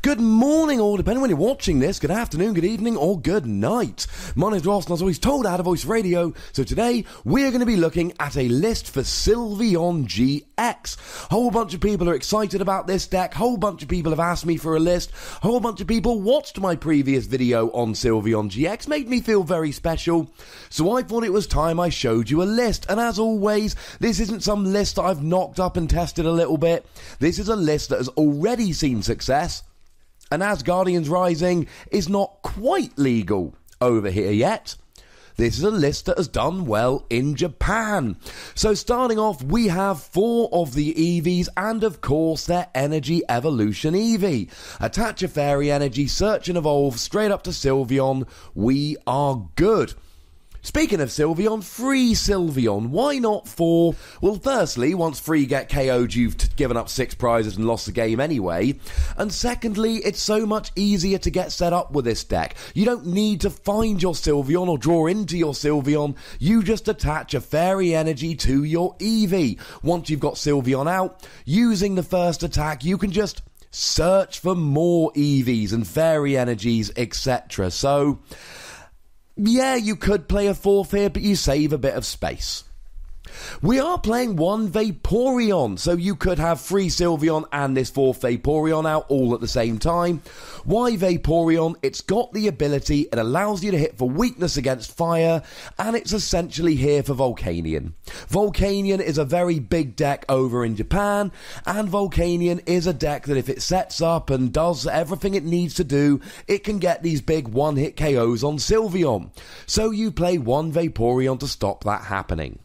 Good morning, or depending when you're watching this, good afternoon, good evening, or good night. My name's Ross, and as always told, I had a voice radio. So today, we're going to be looking at a list for Sylveon GX. Whole bunch of people are excited about this deck. Whole bunch of people have asked me for a list. Whole bunch of people watched my previous video on Sylveon GX. Made me feel very special. So I thought it was time I showed you a list. And as always, this isn't some list that I've knocked up and tested a little bit. This is a list that has already seen success. And as Guardians Rising is not quite legal over here yet, this is a list that has done well in Japan. So starting off, we have 4 of the Eevees and of course their Energy Evolution Eevee. Attach a Fairy Energy, search and evolve straight up to Sylveon. We are good. Speaking of Sylveon, free Sylveon, why not 4? Well, firstly, once free get KO'd, you've given up 6 prizes and lost the game anyway. And secondly, it's so much easier to get set up with this deck. You don't need to find your Sylveon or draw into your Sylveon. You just attach a Fairy Energy to your Eevee. Once you've got Sylveon out, using the first attack, you can just search for more Eevees and Fairy Energies, etc. So yeah, you could play a 4th here, but you save a bit of space. We are playing 1 Vaporeon, so you could have 3 Sylveon and this 4th Vaporeon out all at the same time. Why Vaporeon? It's got the ability, it allows you to hit for weakness against fire, and it's essentially here for Volcanion. Volcanion is a very big deck over in Japan, and Volcanion is a deck that if it sets up and does everything it needs to do, it can get these big one-hit KOs on Sylveon. So you play 1 Vaporeon to stop that happening.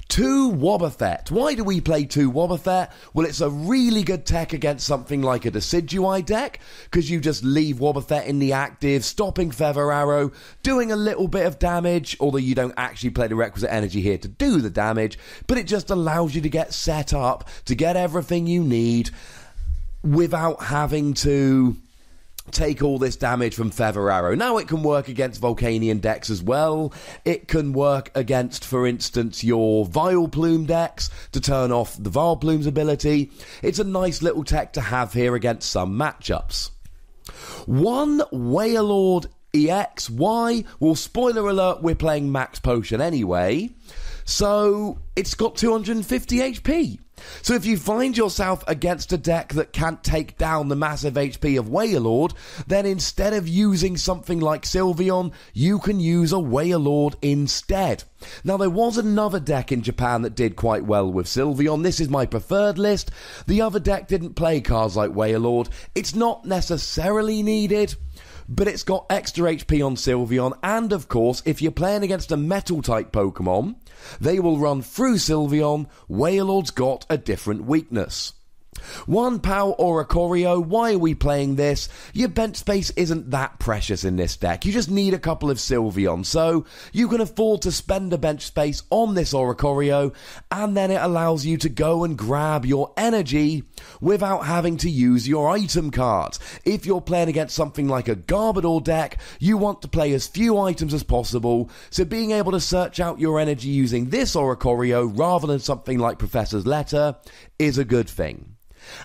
2 WOBBUFFET. Why do we play 2 WOBBUFFET? Well, it's a really good tech against something like a Decidueye deck, because you just leave WOBBUFFET in the active, stopping Feather Arrow, doing a little bit of damage, although you don't actually play the requisite energy here to do the damage, but it just allows you to get set up, to get everything you need, without having to take all this damage from Feather Arrow. Now it can work against Volcanion decks as well. It can work against, for instance, your Vileplume decks to turn off the Vileplume's ability. It's a nice little tech to have here against some matchups. 1 Wailord EX. Why? Well, spoiler alert, we're playing Max Potion anyway. So it's got 250 HP. So if you find yourself against a deck that can't take down the massive HP of Wailord, then instead of using something like Sylveon, you can use a Wailord instead. Now there was another deck in Japan that did quite well with Sylveon. This is my preferred list. The other deck didn't play cards like Wailord. It's not necessarily needed, but it's got extra HP on Sylveon, and of course, if you're playing against a Metal-type Pokemon, they will run through Sylveon. Wailord's got a different weakness. 1 Pow Oricorio. Why are we playing this? Your bench space isn't that precious in this deck. You just need a couple of Sylveon, so you can afford to spend a bench space on this Oricorio, and then it allows you to go and grab your energy without having to use your item cards. If you're playing against something like a Garbodor deck, you want to play as few items as possible, so being able to search out your energy using this Oricorio rather than something like Professor's Letter is a good thing.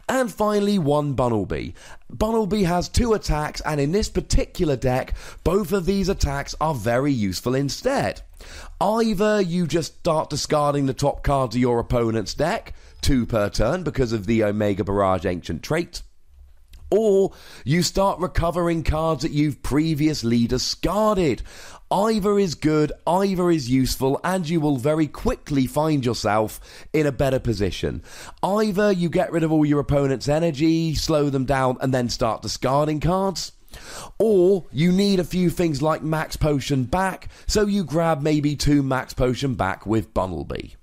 And finally, 1 Bunnelby. Bunnelby has 2 attacks, and in this particular deck, both of these attacks are very useful instead. Either you just start discarding the top cards of your opponent's deck, 2 per turn because of the Omega Barrage Ancient trait, or you start recovering cards that you've previously discarded. Either is good, either is useful, and you will very quickly find yourself in a better position. Either you get rid of all your opponent's energy, slow them down, and then start discarding cards, or you need a few things like Max Potion back, so you grab maybe 2 Max Potion back with Bunnelby.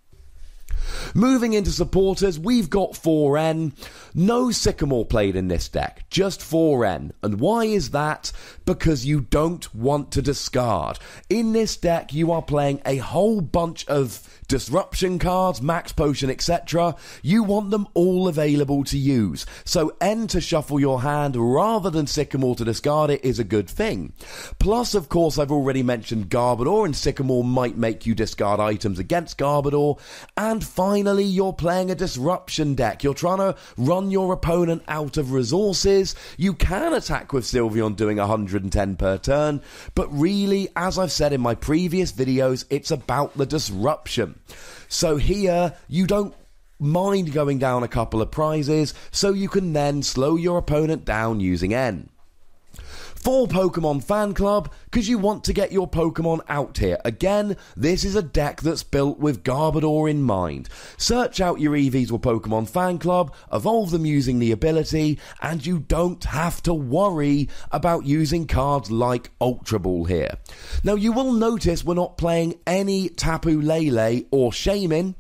Moving into supporters, we've got 4N. No Sycamore played in this deck, just 4N. And why is that? Because you don't want to discard. In this deck, you are playing a whole bunch of disruption cards, Max Potion, etc. You want them all available to use. So N to shuffle your hand rather than Sycamore to discard it is a good thing. Plus, of course, I've already mentioned Garbodor, and Sycamore might make you discard items against Garbodor. And finally you're playing a disruption deck. You're trying to run your opponent out of resources. You can attack with Sylveon doing 110 per turn, but really, as I've said in my previous videos, it's about the disruption. So here, you don't mind going down a couple of prizes, so you can then slow your opponent down using N. For Pokemon Fan Club, because you want to get your Pokemon out here. Again, this is a deck that's built with Garbodor in mind. Search out your Eevees with Pokemon Fan Club, evolve them using the ability, and you don't have to worry about using cards like Ultra Ball here. Now, you will notice we're not playing any Tapu Lele or Shaymin.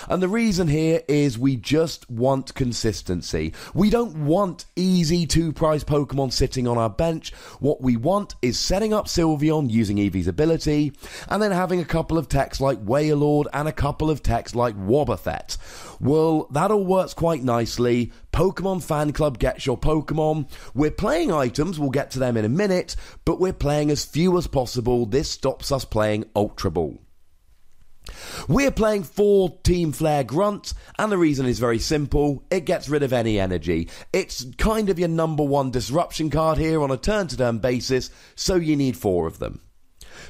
And the reason here is we just want consistency. We don't want easy 2-prize Pokemon sitting on our bench. What we want is setting up Sylveon using Eevee's ability, and then having a couple of techs like Wailord and a couple of techs like WOBBUFFET. Well, that all works quite nicely. Pokemon Fan Club gets your Pokemon. We're playing items, we'll get to them in a minute, but we're playing as few as possible. This stops us playing Ultra Ball. We're playing 4 Team Flare Grunt, and the reason is very simple. It gets rid of any energy. It's kind of your number 1 disruption card here on a turn-to-turn basis, so you need 4 of them.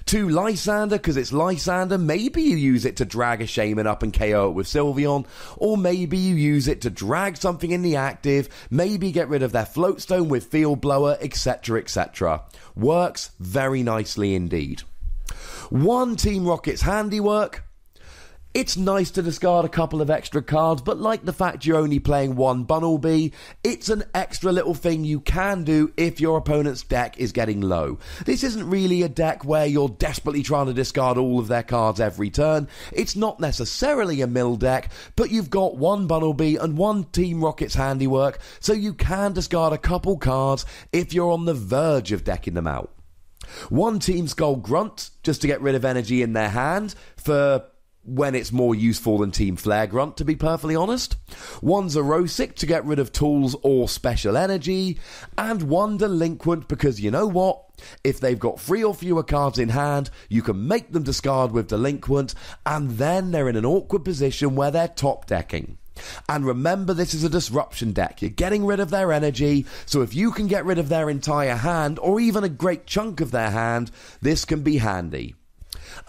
2 Lysandre, because it's Lysandre. Maybe you use it to drag a Shaymin up and KO it with Sylveon, or maybe you use it to drag something in the active, maybe get rid of their Floatstone with Field Blower, etc, etc. Works very nicely indeed. 1 Team Rocket's Handiwork. It's nice to discard a couple of extra cards, but like the fact you're only playing 1 Bunnelby, it's an extra little thing you can do if your opponent's deck is getting low. This isn't really a deck where you're desperately trying to discard all of their cards every turn. It's not necessarily a mill deck, but you've got 1 Bunnelby and 1 Team Rocket's Handiwork, so you can discard a couple cards if you're on the verge of decking them out. 1 Team Skull Grunt, just to get rid of energy in their hand, for when it's more useful than Team Flare Grunt, to be perfectly honest. 1 XEROSIC to get rid of tools or special energy, and 1 Delinquent because you know what? If they've got 3 or fewer cards in hand, you can make them discard with Delinquent, and then they're in an awkward position where they're top decking. And remember, this is a disruption deck. You're getting rid of their energy, so if you can get rid of their entire hand, or even a great chunk of their hand, this can be handy.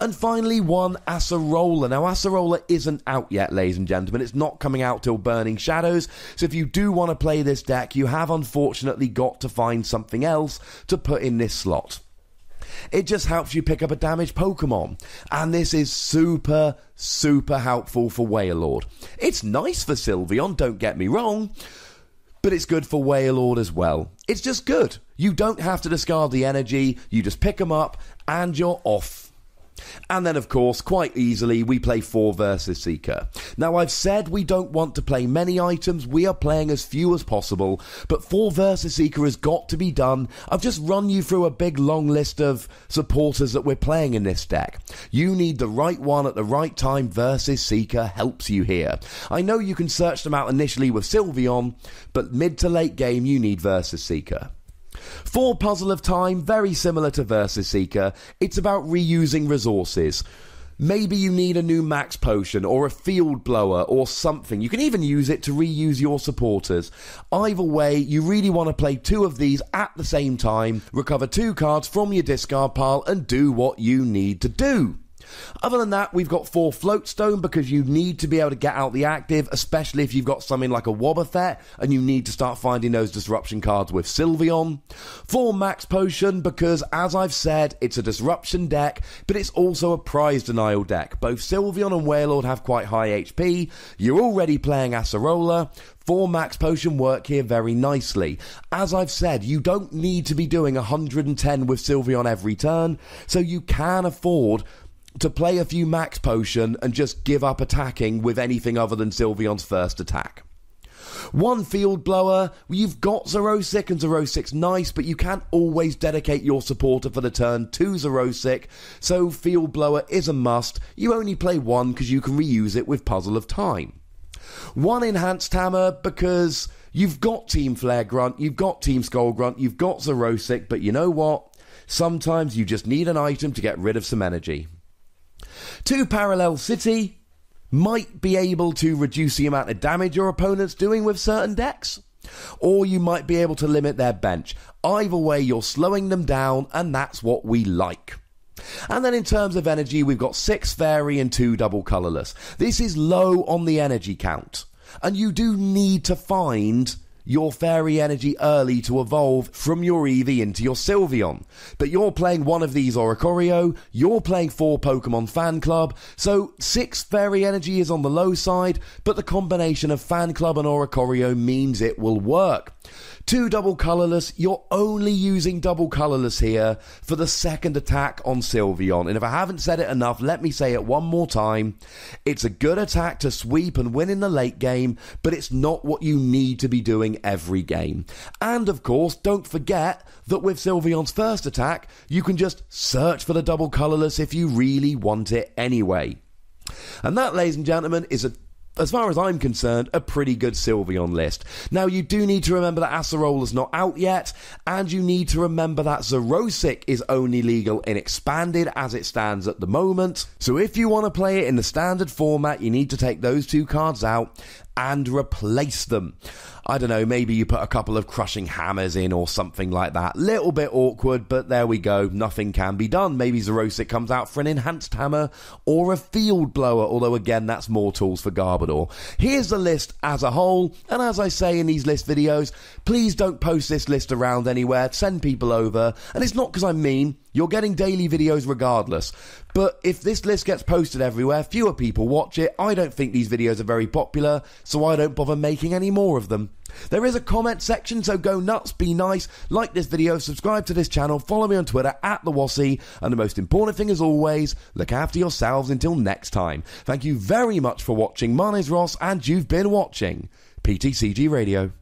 And finally, 1 ACEROLA. Now, ACEROLA isn't out yet, ladies and gentlemen. It's not coming out till Burning Shadows. So if you do want to play this deck, you have unfortunately got to find something else to put in this slot. It just helps you pick up a damaged Pokemon. And this is super, super helpful for Wailord. It's nice for Sylveon, don't get me wrong, but it's good for Wailord as well. It's just good. You don't have to discard the energy. You just pick them up and you're off. And then, of course, quite easily, we play 4 versus Seeker. Now, I've said we don't want to play many items. We are playing as few as possible. But 4 versus Seeker has got to be done. I've just run you through a big, long list of supporters that we're playing in this deck. You need the right one at the right time. Versus Seeker helps you here. I know you can search them out initially with Sylveon, but mid to late game, you need versus Seeker. For Puzzle of Time, very similar to Versus Seeker, it's about reusing resources. Maybe you need a new max potion or a field blower or something. You can even use it to reuse your supporters. Either way, you really want to play 2 of these at the same time, recover 2 cards from your discard pile and do what you need to do. Other than that, we've got 4 Floatstone because you need to be able to get out the active, especially if you've got something like a WOBBUFFET and you need to start finding those disruption cards with Sylveon. 4 Max Potion because, as I've said, it's a disruption deck, but it's also a prize denial deck. Both Sylveon and Wailord have quite high HP. You're already playing Acerola. 4 Max Potion work here very nicely. As I've said, you don't need to be doing 110 with Sylveon every turn, so you can afford to play a few Max Potion and just give up attacking with anything other than Sylveon's first attack. 1 Field Blower, you've got XEROSIC and XEROSIC's nice, but you can't always dedicate your supporter for the turn to XEROSIC, so Field Blower is a must. You only play 1 because you can reuse it with Puzzle of Time. 1 Enhanced Hammer because you've got Team Flare Grunt, you've got Team Skull Grunt, you've got XEROSIC, but you know what? Sometimes you just need an item to get rid of some energy. 2 Parallel City might be able to reduce the amount of damage your opponent's doing with certain decks, or you might be able to limit their bench. Either way, you're slowing them down, and that's what we like. And then in terms of energy, we've got 6 fairy and 2 double colourless. This is low on the energy count, and you do need to find your fairy energy early to evolve from your Eevee into your Sylveon. But you're playing one of these Oricorio, you're playing 4 Pokemon Fan Club, so 6 fairy energy is on the low side, but the combination of Fan Club and Oricorio means it will work. 2 double colourless, you're only using double colourless here for the second attack on Sylveon. And if I haven't said it enough, let me say it one more time. It's a good attack to sweep and win in the late game, but it's not what you need to be doing every game. And of course, don't forget that with Sylveon's first attack, you can just search for the double colourless if you really want it anyway. And that, ladies and gentlemen, is as far as I'm concerned, a pretty good Sylveon list. Now, you do need to remember that Acerola's not out yet, and you need to remember that XEROSIC is only legal in Expanded as it stands at the moment. So if you want to play it in the standard format, you need to take those 2 cards out and replace them. I don't know, maybe you put a couple of crushing hammers in or something like that. Little bit awkward, but there we go. Nothing can be done. Maybe XEROSIC comes out for an enhanced hammer or a field blower, although again, that's more tools for Garbodor. Here's the list as a whole, and as I say in these list videos, please don't post this list around anywhere. Send people over, and it's not because I'm mean. You're getting daily videos regardless. But if this list gets posted everywhere, fewer people watch it. I don't think these videos are very popular, so I don't bother making any more of them. There is a comment section, so go nuts, be nice, like this video, subscribe to this channel, follow me on Twitter @TheWossy, and the most important thing as always, look after yourselves until next time. Thank you very much for watching. My name's Ross, and you've been watching PTCG Radio.